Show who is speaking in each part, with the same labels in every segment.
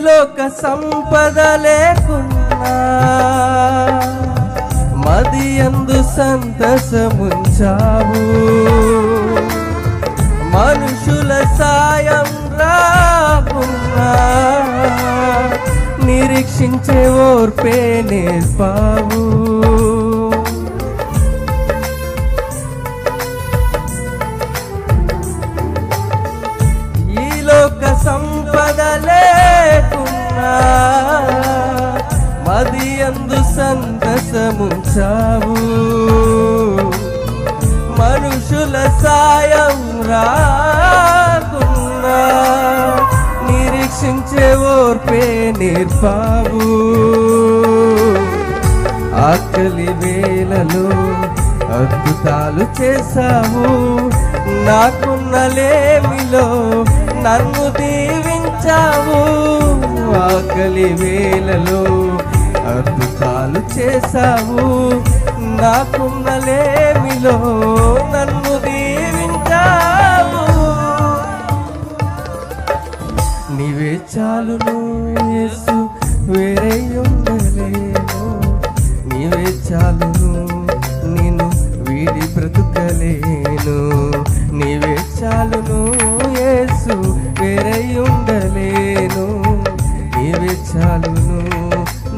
Speaker 1: లోక సంపద లేకున్నా మదియందు సంతసముంచావు. మనుషుల సాయం రాకున్నా నిరీక్షించే ఓర్పే నేర్పావు. ఈ లోక సంపద లేకున్నా మదియందు సంతసముంచావు. మనుషుల సాయం రాకున్నా నిరీక్షించే ఓర్పే నేర్పావు. ఆకలి వేళలో అద్భుతాలు చేశావు. నాకున్న లేమిలో నన్ను దీవించావు. ఆకలి వేళలో అద్భుతాలు చేశావు. నాకున్న లేమిలో నన్ను దీవించావు. నీవే చాలును యేసు, వేరే ఉండలేను. నీవే చాలును, నిన్ను వీడి బ్రతుకలేను. నీవే చాలును యేసు, వేరే ఉండలేను. నీవే చాలును,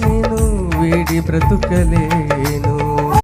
Speaker 1: నేను వీడి బ్రతుకలేను.